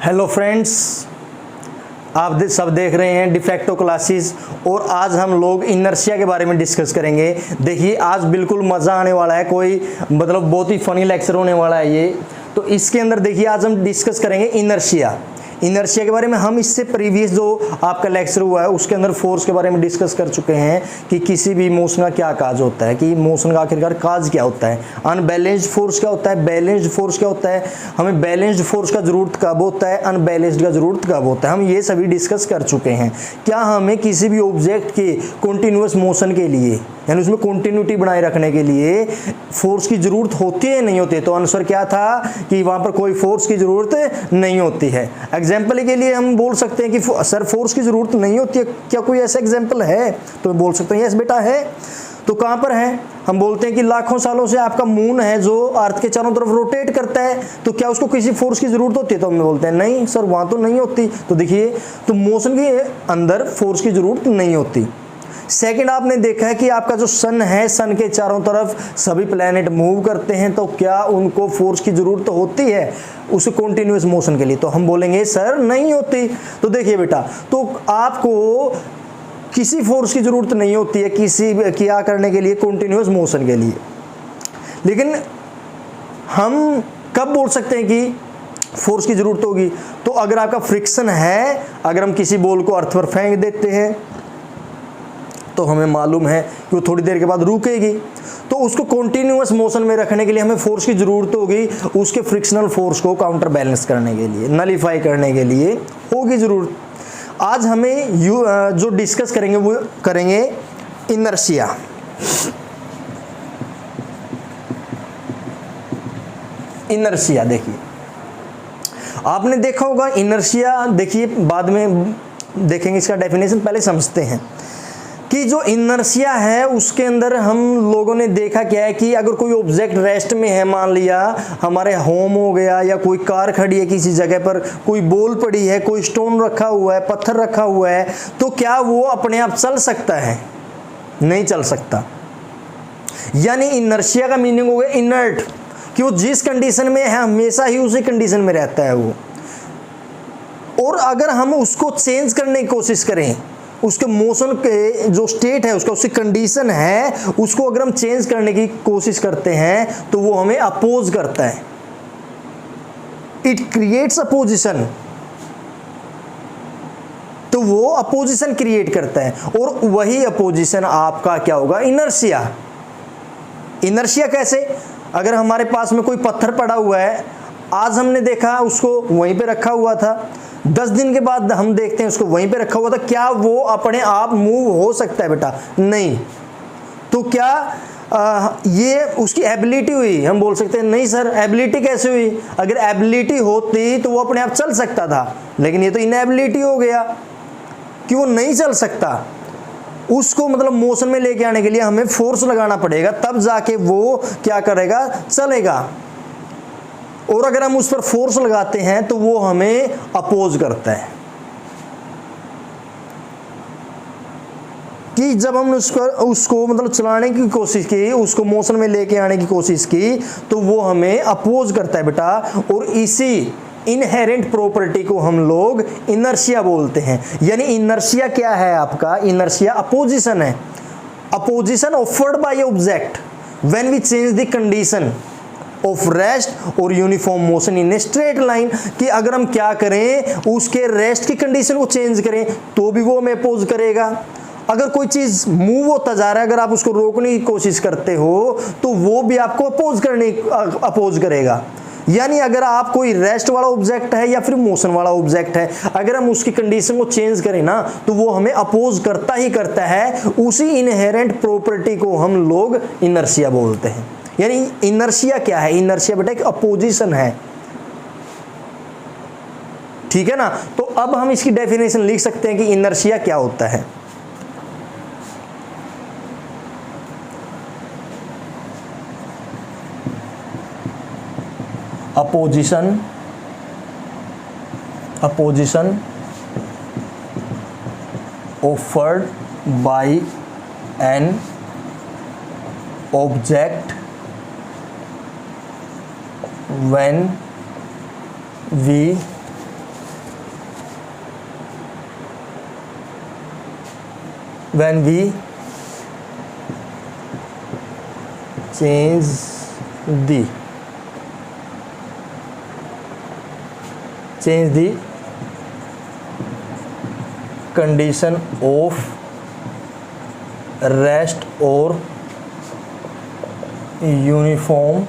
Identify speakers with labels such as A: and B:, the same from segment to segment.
A: Hello friends, आप सब देख रहे हैं डिफेक्टो क्लासेस और आज हम लोग इनर्शिया के बारे में डिस्कस करेंगे। देखिए आज बिल्कुल मज़ा आने वाला है, कोई मतलब बहुत ही फनी लेक्चर होने वाला है ये। तो इसके अंदर देखिए आज हम डिस्कस करेंगे इनर्शिया के बारे में। हम इससे प्रीवियस जो आपका लेक्चर हुआ है उसके अंदर फोर्स के बारे में डिस्कस कर चुके हैं कि किसी भी मोशन का क्या काज होता है, कि मोशन का आखिरकार काज क्या होता है, अनबैलेंस्ड फोर्स क्या होता है, बैलेंस्ड फोर्स क्या होता है, हमें बैलेंस्ड फोर्स का जरूरत कब होता है, अनबैलेंस्ड का जरूरत कब होता है। हम ये सभी डिस्कस कर चुके हैं। क्या हमें किसी भी ऑब्जेक्ट के कंटिन्यूअस मोशन के लिए यानी उसमें कंटिन्यूटी बनाए रखने के लिए फोर्स की जरूरत होती है नहीं होती है? तो आंसर क्या था कि वहां पर कोई फोर्स की जरूरत नहीं होती है। एग्जाम्पल के लिए हम बोल सकते हैं कि सर फोर्स की जरूरत नहीं होती है, क्या कोई ऐसा एग्जाम्पल है? तो मैं बोल सकता हूँ यस बेटा है। तो कहाँ पर है? हम बोलते हैं कि लाखों सालों से आपका मून है जो अर्थ के चारों तरफ रोटेट करता है, तो क्या उसको किसी फोर्स की जरूरत होती है? तो हम बोलते हैं नहीं सर वहां तो नहीं होती। तो देखिए तो मोशन के अंदर फोर्स की जरूरत नहीं होती। सेकंड, आपने देखा है कि आपका जो सन है, सन के चारों तरफ सभी प्लैनेट मूव करते हैं, तो क्या उनको फोर्स की जरूरत होती है उस कंटिन्यूअस मोशन के लिए? तो हम बोलेंगे सर नहीं होती। तो देखिए बेटा, तो आपको किसी फोर्स की जरूरत नहीं होती है किसी क्या करने के लिए, कंटिन्यूअस मोशन के लिए। लेकिन हम कब बोल सकते हैं कि फोर्स की जरूरत होगी? तो अगर आपका फ्रिक्शन है, अगर हम किसी बॉल को अर्थ पर फेंक देते हैं तो हमें मालूम है कि वो थोड़ी देर के बाद रुकेगी, तो उसको कंटिन्यूअस मोशन में रखने के लिए हमें फोर्स की जरूरत होगी, उसके फ्रिक्शनल फोर्स को काउंटर बैलेंस करने के लिए, नलीफाई करने के लिए होगी जरूरत। आज हमें जो डिस्कस करेंगे वो करेंगे इनर्शिया। इनर्शिया देखिए आपने देखा होगा इनर्शिया, देखिए बाद में देखेंगे इसका डेफिनेशन, पहले समझते हैं कि जो इनर्शिया है उसके अंदर हम लोगों ने देखा क्या है कि अगर कोई ऑब्जेक्ट रेस्ट में है, मान लिया हमारे होम हो गया या कोई कार खड़ी है किसी जगह पर, कोई बॉल पड़ी है, कोई स्टोन रखा हुआ है, पत्थर रखा हुआ है, तो क्या वो अपने आप चल सकता है? नहीं चल सकता। यानी इनर्शिया का मीनिंग हो गया इनर्ट, कि वो जिस कंडीशन में है हमेशा ही उसी कंडीशन में रहता है वो। और अगर हम उसको चेंज करने की कोशिश करें, उसके मोशन के जो स्टेट है उसका, उसकी कंडीशन है, उसको अगर हम चेंज करने की कोशिश करते हैं तो वो हमें अपोज करता है। इट क्रिएट्स अपोजिशन, तो वो अपोजिशन क्रिएट करता है और वही अपोजिशन आपका क्या होगा? इनर्शिया। इनर्शिया कैसे? अगर हमारे पास में कोई पत्थर पड़ा हुआ है, आज हमने देखा उसको वहीं पे रखा हुआ था, 10 दिन के बाद हम देखते हैं उसको वहीं पे रखा हुआ था, क्या वो अपने आप मूव हो सकता है बेटा? नहीं। तो क्या ये उसकी एबिलिटी हुई? हम बोल सकते हैं नहीं सर एबिलिटी कैसे हुई? अगर एबिलिटी होती तो वो अपने आप चल सकता था, लेकिन ये तो इनएबिलिटी हो गया कि वो नहीं चल सकता। उसको मतलब मोशन में लेके आने के लिए हमें फोर्स लगाना पड़ेगा, तब जाके वो क्या करेगा? चलेगा। और अगर हम उस पर फोर्स लगाते हैं तो वो हमें अपोज करता है। कि जब हमने उसको मतलब चलाने की कोशिश की, उसको मोशन में लेके आने की कोशिश की, तो वो हमें अपोज करता है बेटा। और इसी इनहेरेंट प्रॉपर्टी को हम लोग इनर्शिया बोलते हैं। यानी इनर्शिया क्या है आपका? इनर्शिया अपोजिशन है। Opposition offered by object when we change the condition of rest और uniform motion in a straight line. कि अगर हम क्या करें, उसके रेस्ट की कंडीशन को चेंज करें तो भी वो हमें अपोज करेगा। अगर कोई चीज मूव होता जा रहा है, अगर आप उसको रोकने की कोशिश करते हो तो वो भी आपको अपोज करेगा। यानी अगर आप कोई रेस्ट वाला ऑब्जेक्ट है या फिर मोशन वाला ऑब्जेक्ट है, अगर हम उसकी कंडीशन को चेंज करें ना तो वो हमें अपोज करता ही करता है। उसी इनहेरेंट प्रॉपर्टी को हम लोग इनर्शिया बोलते हैं। यानी इनर्शिया क्या है? इनर्शिया बेटा एक अपोजिशन है, ठीक है ना? तो अब हम इसकी डेफिनेशन लिख सकते हैं कि इनर्शिया क्या होता है। Opposition offered by an object when we when we change the condition of rest or uniform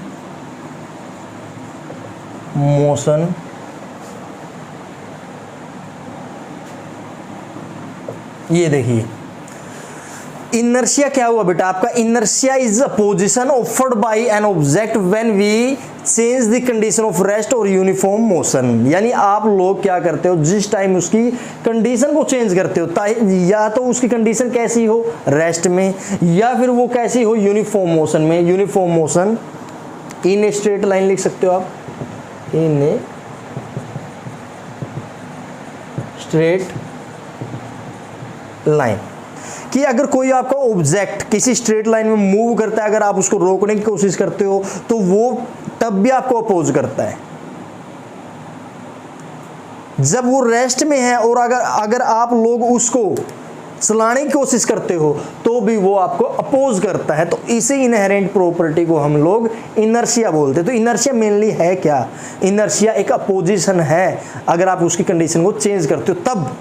A: motion ये देखिए इनर्शिया क्या हुआ बेटा आपका, inertia is opposition offered by an object when we change the condition of rest और uniform motion. यानी आप लोग क्या करते हो, जिस टाइम उसकी कंडीशन को चेंज करते हो, या तो उसकी कंडीशन कैसी हो रेस्ट में, या फिर वो कैसी हो यूनिफॉर्म मोशन में। Uniform motion in a straight line लिख सकते हो आप, इन ए स्ट्रेट लाइन, कि अगर कोई आपका ऑब्जेक्ट किसी स्ट्रेट लाइन में मूव करता है, अगर आप उसको रोकने की कोशिश करते हो तो वो तब भी आपको अपोज करता है। जब वो रेस्ट में है और अगर आप लोग उसको चलाने की कोशिश करते हो तो भी वो आपको अपोज करता है। तो इसी इनहेरेंट प्रॉपर्टी को हम लोग इनर्शिया बोलते हैं। तो इनर्शिया मेनली है क्या, इनर्शिया एक अपोजिशन है, अगर आप उसकी कंडीशन को चेंज करते हो तब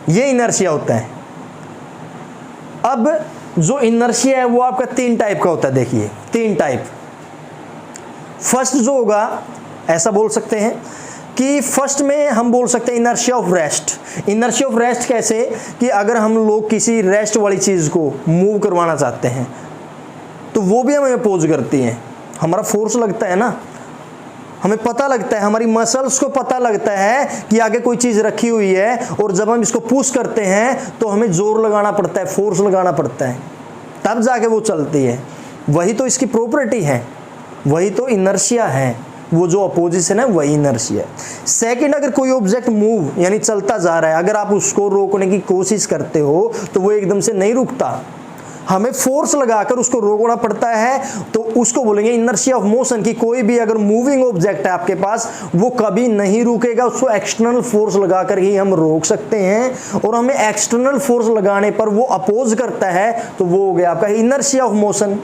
A: ये इनर्शिया होता है। अब जो इनर्शिया है वो आपका 3 टाइप का होता है। देखिए 3 टाइप। फर्स्ट जो होगा, ऐसा बोल सकते हैं कि फर्स्ट में हम बोल सकते हैं inertia of rest. Inertia of rest कैसे, कि अगर हम लोग किसी रेस्ट वाली चीज को मूव करवाना चाहते हैं तो वो भी हमें अपोज करती है। हमारा फोर्स लगता है ना, हमें पता लगता है, हमारी मसल्स को पता लगता है कि आगे कोई चीज रखी हुई है, और जब हम इसको पुश करते हैं तो हमें जोर लगाना पड़ता है, फोर्स लगाना पड़ता है, तब जाके वो चलती है। वही तो इसकी प्रॉपर्टी है, वही तो इनर्शिया है, वो जो अपोजिशन है वही इनर्शिया है। सेकंड, अगर कोई ऑब्जेक्ट मूव यानी चलता जा रहा है, अगर आप उसको रोकने की कोशिश करते हो तो वो एकदम से नहीं रुकता, हमें फोर्स लगाकर उसको रोकना पड़ता है, तो उसको बोलेंगे इनर्शिया ऑफ मोशन। की कोई भी अगर मूविंग ऑब्जेक्ट है आपके पास, वो कभी नहीं रुकेगा, उसको एक्सटर्नल फोर्स लगाकर ही हम रोक सकते हैं, और हमें एक्सटर्नल फोर्स लगाने पर वो अपोज करता है, तो वो हो गया आपका इनर्शिया ऑफ मोशन।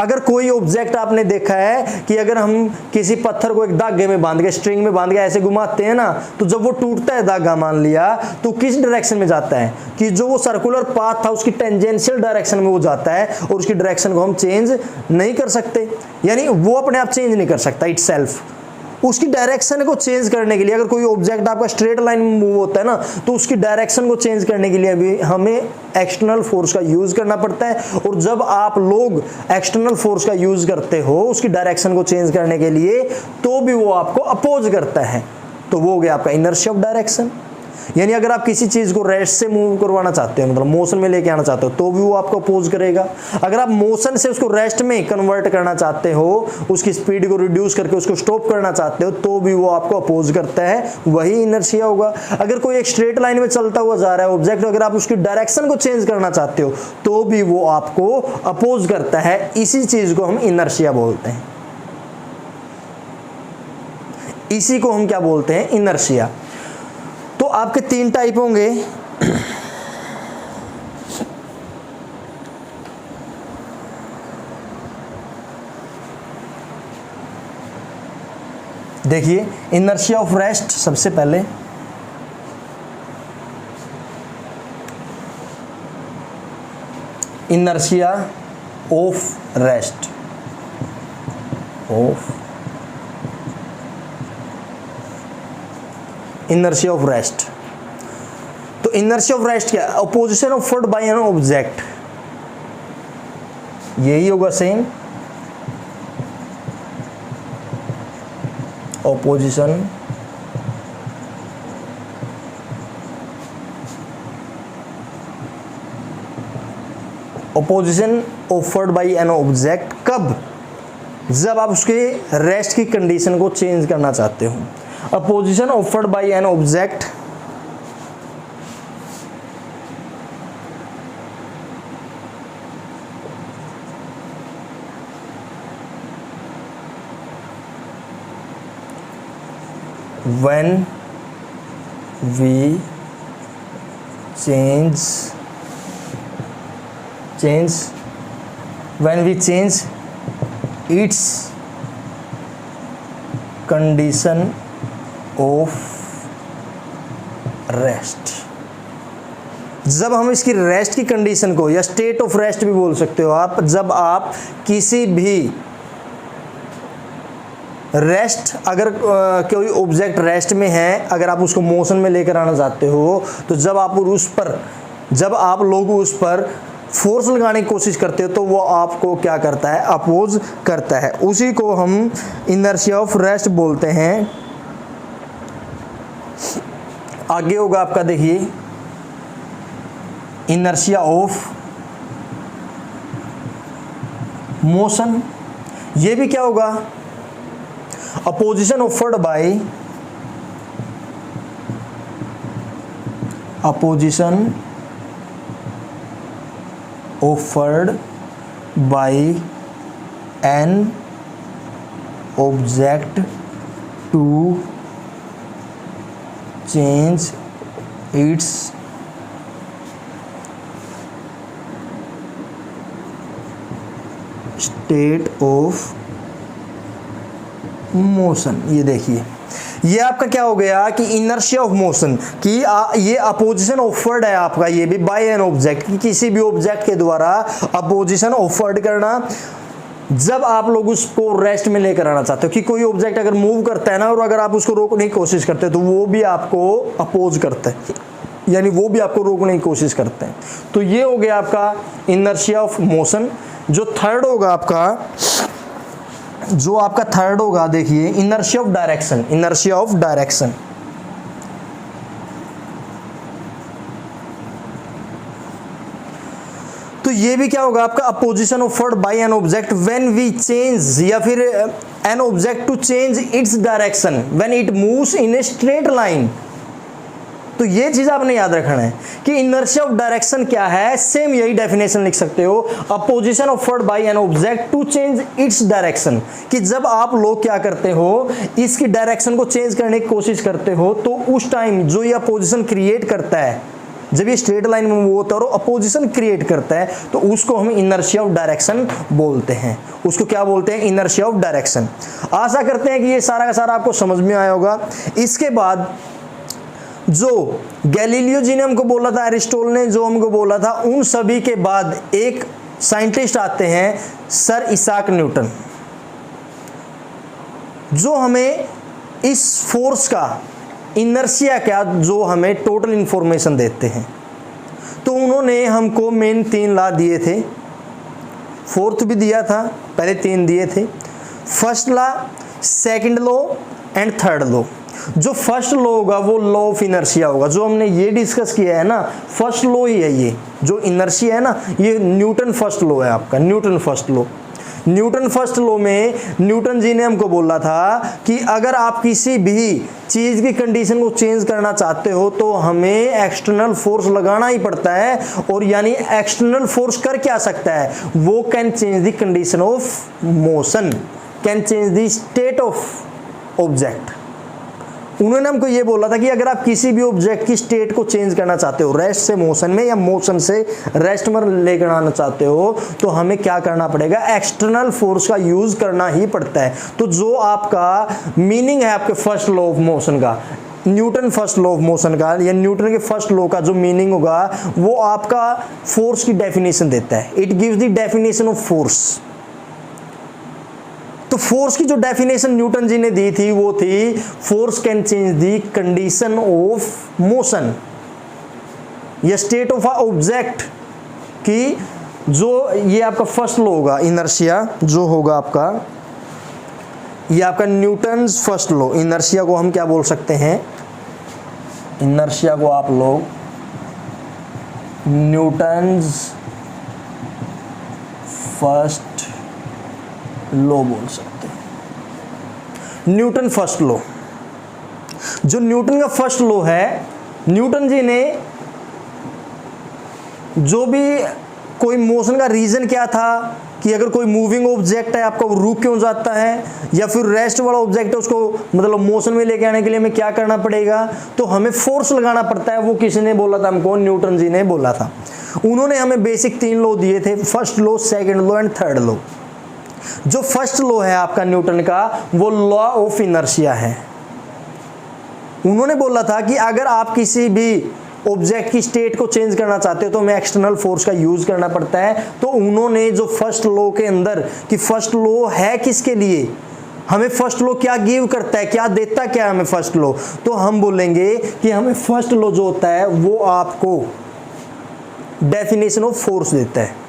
A: अगर कोई ऑब्जेक्ट आपने देखा है कि अगर हम किसी पत्थर को एक धागे में बांध के, स्ट्रिंग में बांध के ऐसे घुमाते हैं ना, तो जब वो टूटता है धागा मान लिया, तो किस डायरेक्शन में जाता है, कि जो वो सर्कुलर पाथ था उसकी टेंजेंशियल डायरेक्शन में वो जाता है, और उसकी डायरेक्शन को हम चेंज नहीं कर सकते। यानी वो अपने आप चेंज नहीं कर सकता इटसेल्फ। उसकी डायरेक्शन को चेंज करने के लिए, अगर कोई ऑब्जेक्ट आपका स्ट्रेट लाइन में मूव होता है ना, तो उसकी डायरेक्शन को चेंज करने के लिए भी हमें एक्सटर्नल फोर्स का यूज करना पड़ता है। और जब आप लोग एक्सटर्नल फोर्स का यूज करते हो उसकी डायरेक्शन को चेंज करने के लिए, तो भी वो आपको अपोज करता है। तो वो हो गया आपका इनर्शिया ऑफ डायरेक्शन। यानी अगर आप किसी चीज को रेस्ट से मूव करवाना चाहते हो, मतलब मोशन में लेके आना चाहते हो, तो भी वो आपको अपोज करेगा। अगर आप मोशन से उसको रेस्ट में कन्वर्ट करना चाहते हो, उसकी स्पीड को रिड्यूस करके उसको स्टॉप करना चाहते हो, तो भी वो आपको अपोज करता है, वही इनर्शिया होगा। अगर कोई एक स्ट्रेट लाइन में चलता हुआ जा रहा है ऑब्जेक्ट, अगर आप उसकी डायरेक्शन को चेंज करना चाहते हो, तो भी वो आपको अपोज करता है। इसी चीज को हम इनर्शिया बोलते हैं, इसी को हम क्या बोलते हैं, इनर्शिया। तो आपके 3 टाइप होंगे। देखिए इनर्शिया ऑफ रेस्ट, सबसे पहले inertia of rest, inertia of rest. तो इनर्शिया ऑफ रेस्ट क्या है, opposition offered by an object, यही होगा same, opposition offered by an object. कब, जब आप उसके रेस्ट की कंडीशन को चेंज करना चाहते हो। A position offered by an object when we change change when we change its condition of rest। जब हम इसकी रेस्ट की कंडीशन को, या स्टेट ऑफ रेस्ट भी बोल सकते हो आप, जब आप किसी भी रेस्ट, अगर कोई ऑब्जेक्ट रेस्ट में है, अगर आप उसको मोशन में लेकर आना चाहते हो, तो जब आप लोग उस पर फोर्स लगाने की कोशिश करते हो तो वो आपको क्या करता है, अपोज करता है। उसी को हम इनर्शिया ऑफ रेस्ट बोलते हैं। आगे होगा आपका, देखिए, इनर्शिया ऑफ मोशन। ये भी क्या होगा, opposition offered by an object to change its state of motion. ये देखिए, ये आपका क्या हो गया कि इनर्शिया ऑफ मोशन की ये अपोजिशन ऑफर्ड है आपका, ये भी बाय एन ऑब्जेक्ट, कि किसी भी ऑब्जेक्ट के द्वारा अपोजिशन ऑफर्ड करना। जब आप लोग उसको रेस्ट में लेकर आना चाहते हो, कि कोई ऑब्जेक्ट अगर मूव करता है ना, और अगर आप उसको रोकने की कोशिश करते हैं तो वो भी आपको अपोज करता है, यानी वो भी आपको रोकने की कोशिश करते हैं। तो ये हो गया आपका इनर्शिया ऑफ मोशन। जो थर्ड होगा आपका, देखिए, inertia of direction. Inertia of direction, तो ये भी क्या होगा आपका, opposition offered by an object when we change, या फिर an object to change its direction when it moves in a straight line. तो ये चीज आपने याद रखना है कि इनर्शिया ऑफ डायरेक्शन क्या है। सेम यही डेफिनेशन लिख सकते हो, opposition offered by an object to change its direction, कि जब आप लोग क्या करते हो, इसकी डायरेक्शन को चेंज करने की कोशिश करते हो, तो उस टाइम जो ये अपोजिशन क्रिएट करता है, जब ये स्ट्रेट लाइन में मूव होता है और अपोजिशन क्रिएट करता है, तो उसको हम इनर्शिया ऑफ डायरेक्शन बोलते हैं। उसको क्या बोलते हैं, इनर्शिया ऑफ डायरेक्शन। आशा करते हैं कि ये सारा का सारा आपको समझ में आया होगा। इसके बाद जो गैलीलियो जी ने हमको बोला था, एरिस्टोटल ने जो हमको बोला था, उन सभी के बाद एक साइंटिस्ट आते हैं, सर इसाक न्यूटन, जो हमें इस फोर्स का, इनर्शिया का, जो हमें टोटल इंफॉर्मेशन देते हैं। तो उन्होंने हमको मेन 3 लॉ दिए थे, फोर्थ भी दिया था, पहले 3 दिए थे, first law, second law and third law. जो फर्स्ट लॉ होगा वो लॉ ऑफ इनर्शिया होगा, जो हमने ये डिस्कस किया है ना, फर्स्ट लॉ ही है ये, जो इनर्शिया है ना, ये न्यूटन फर्स्ट लॉ है आपका, Newton first law. Newton first law में न्यूटन जी ने हमको बोला था कि अगर आप किसी भी चीज की कंडीशन को चेंज करना चाहते हो तो हमें एक्सटर्नल फोर्स लगाना ही पड़ता है, और यानी एक्सटर्नल फोर्स कर क्या सकता है, वो can change the condition of motion, can change the state of object. उन्होंने हमको ये बोला था कि अगर आप किसी भी ऑब्जेक्ट की स्टेट को चेंज करना चाहते हो, रेस्ट से मोशन में या मोशन से रेस्ट में लेकर आना चाहते हो, तो हमें क्या करना पड़ेगा, एक्सटर्नल फोर्स का यूज करना ही पड़ता है। तो जो आपका मीनिंग है आपके फर्स्ट लॉ ऑफ मोशन का, Newton first law of motion का, या न्यूटन के फर्स्ट लॉ का जो मीनिंग होगा, वो आपका फोर्स की डेफिनेशन देता है। It gives the definition of force. तो फोर्स की जो डेफिनेशन न्यूटन जी ने दी थी वो थी, force can change the condition of motion या स्टेट ऑफ अ ऑब्जेक्ट, कि जो ये आपका फर्स्ट लॉ होगा, इनर्शिया जो होगा आपका, ये आपका न्यूटन्स फर्स्ट लॉ। इनर्शिया को हम क्या बोल सकते हैं, इनर्शिया को आप लोग न्यूटन्स फर्स्ट लॉ बोल सकते हैं। न्यूटन फर्स्ट लॉ, जो न्यूटन का फर्स्ट लॉ है, न्यूटन जी ने जो भी कोई मोशन का रीजन क्या था, कि अगर कोई मूविंग ऑब्जेक्ट है आपका वो रुक क्यों जाता है, या फिर रेस्ट वाला ऑब्जेक्ट है उसको मतलब मोशन में लेके आने के लिए हमें क्या करना पड़ेगा, तो हमें फोर्स लगाना पड़ता है। वो किसने बोला था हमको? न्यूटन जी ने बोला था। उन्होंने हमें बेसिक 3 लॉ दिए थे, first law, second law and third law. जो फर्स्ट लॉ है आपका न्यूटन का, वो लॉ ऑफ इनर्शिया है। उन्होंने बोला था कि अगर आप किसी भी ऑब्जेक्ट की स्टेट को चेंज करना चाहते हो तो हमें एक्सटर्नल फोर्स का यूज करना पड़ता है। तो उन्होंने जो फर्स्ट लॉ के अंदर कि फर्स्ट लॉ है किसके लिए, हमें फर्स्ट लॉ क्या गिव करता है, क्या देता क्या हमें फर्स्ट लॉ, तो हम बोलेंगे कि हमें फर्स्ट लॉ जो होता है वो आपको डेफिनेशन ऑफ फोर्स देता है।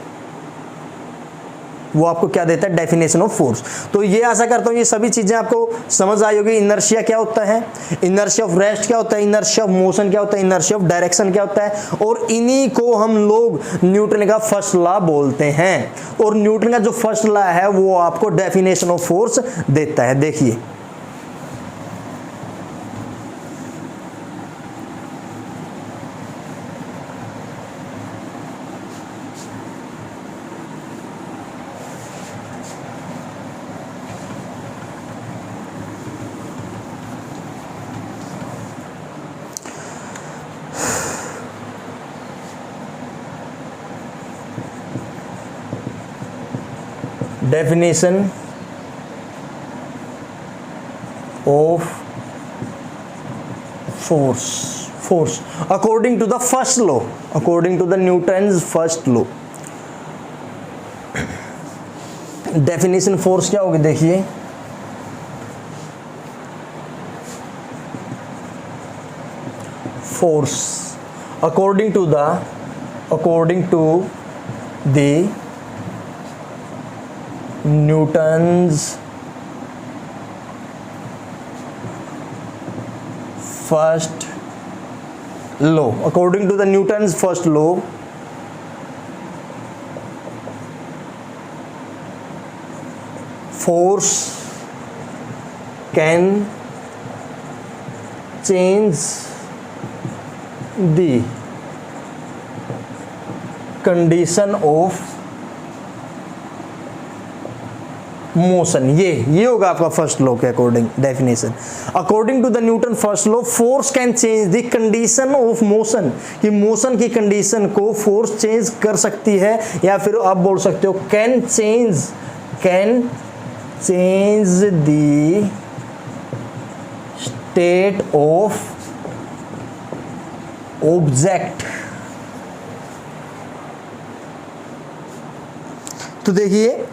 A: वो आपको क्या देता है? Definition of force. तो ये आशा करता हूँ ये सभी चीजें आपको समझ आई होगी। इनर्शिया क्या होता है, इनर्शिया ऑफ रेस्ट क्या होता है, इनर्शिया ऑफ मोशन क्या होता है, इनर्शिया ऑफ डायरेक्शन क्या होता है, और इन्हीं को हम लोग न्यूटन का फर्स्ट लॉ बोलते हैं। और न्यूटन का जो फर्स्ट लॉ है वो आपको डेफिनेशन ऑफ फोर्स देता है। देखिए definition of force according to the first law, according to the Newton's first law। definition force क्या होगी? देखिए force according to the Newton's first law, according to the Newton's first law, force can change the condition of motion. ये होगा आपका first law के according definition. According to the Newton first law, force can change the condition of motion, कि motion की condition को force change कर सकती है, या फिर आप बोल सकते हो can change the state of object. तो देखिए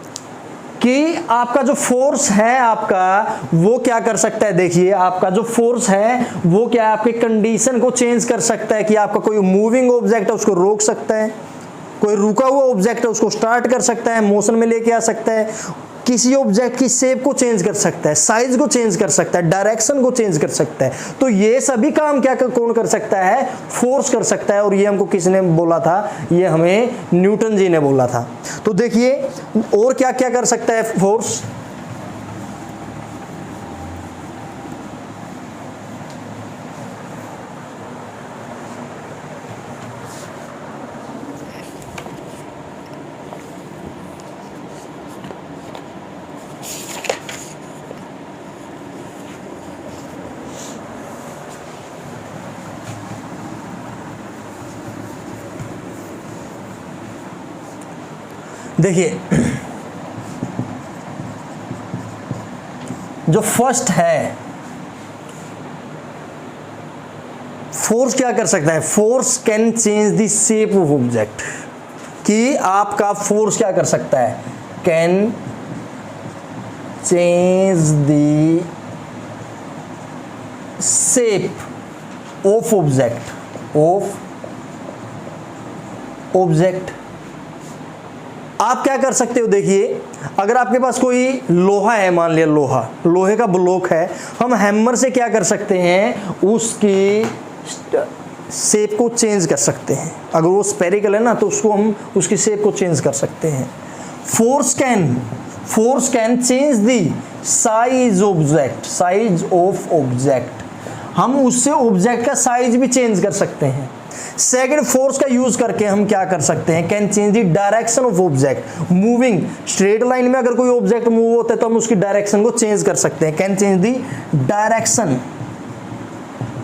A: कि आपका जो फोर्स है आपका वो क्या कर सकता है। देखिए आपका जो फोर्स है वो क्या है, आपके कंडीशन को चेंज कर सकता है, कि आपका कोई मूविंग ऑब्जेक्ट है उसको रोक सकता है, कोई रुका हुआ ऑब्जेक्ट है उसको स्टार्ट कर सकता है, मोशन में लेके आ सकता है, किसी ऑब्जेक्ट की शेप को चेंज कर सकता है, साइज को चेंज कर सकता है, डायरेक्शन को चेंज कर सकता है। तो ये सभी काम कौन कर सकता है? फोर्स कर सकता है। और ये हमको किसने बोला था? ये हमें न्यूटन जी ने बोला था। तो देखिए और क्या क्या कर सकता है फोर्स। देखिए जो फर्स्ट है फोर्स क्या कर सकता है? Force can change the shape of object, कि आपका फोर्स क्या कर सकता है? Can change the shape of object. आप क्या कर सकते हो? देखिए अगर आपके पास कोई लोहा है, मान लिया लोहे का ब्लॉक है, हम हैमर से क्या कर सकते हैं? उसकी शेप को चेंज कर सकते हैं। अगर वो स्फेरिकल है ना तो उसको हम उसकी शेप को चेंज कर सकते हैं। Force can change the size of object. हम उससे ऑब्जेक्ट का साइज भी चेंज कर सकते हैं। सेकंड, फोर्स का यूज करके हम क्या कर सकते हैं, can change the direction of object moving. Straight line में अगर कोई ऑब्जेक्ट मूव होता है तो हम उसकी डायरेक्शन को चेंज कर सकते हैं। Can change the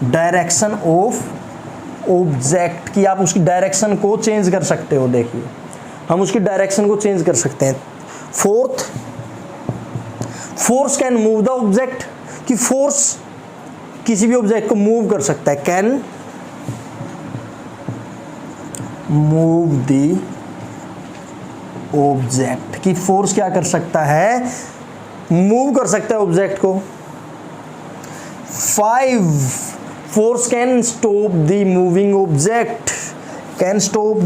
A: direction of object, कि आप उसकी डायरेक्शन को चेंज कर सकते हो। देखिए हम उसकी डायरेक्शन को चेंज कर सकते हैं। Fourth, force can move the object, कि फोर्स किसी भी ऑब्जेक्ट को मूव कर सकता है। कैन मूव द ऑब्जेक्ट, कि फोर्स क्या कर सकता है, मूव कर सकता है ऑब्जेक्ट को। 5, force can stop the moving object, can stop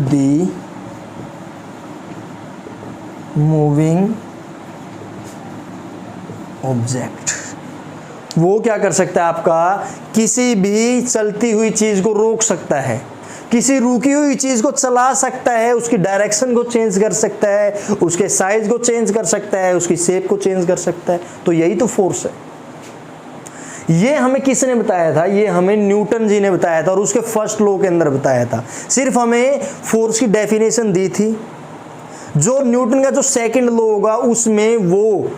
A: the moving object. वो क्या कर सकता है, आपका किसी भी चलती हुई चीज को रोक सकता है, किसी रुकी हुई चीज को चला सकता है, उसकी डायरेक्शन को चेंज कर सकता है, उसके साइज को चेंज कर सकता है, उसकी शेप को चेंज कर सकता है। तो यही तो फोर्स है। ये हमें किसने बताया था, ये हमें न्यूटन जी ने बताया था और उसके फर्स्ट लॉ के अंदर बताया था। सिर्फ हमें फोर्स की डेफिनेशन दी थी। जो न्यूटन का जो सेकंड लॉ होगा उसमें वो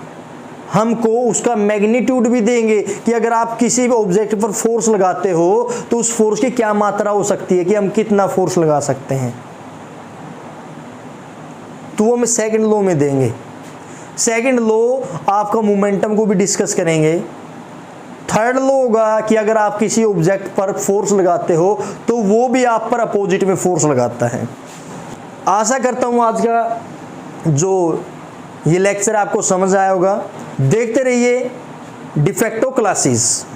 A: हमको उसका मैग्नीट्यूड भी देंगे कि अगर आप किसी भी ऑब्जेक्ट पर फोर्स लगाते हो तो उस फोर्स की क्या मात्रा हो सकती है, कि हम कितना फोर्स लगा सकते हैं, तो वो हमें सेकंड लॉ में देंगे। सेकंड लॉ आपका मोमेंटम को भी डिस्कस करेंगे। थर्ड लॉ होगा कि अगर आप किसी ऑब्जेक्ट पर फोर्स लगाते हो तो वो भी आप पर अपोजिट में फोर्स लगाता है। आशा करता हूं आज का जो ये लेक्चर आपको समझ आया होगा। देखते रहिए डिफेक्टो क्लासेस।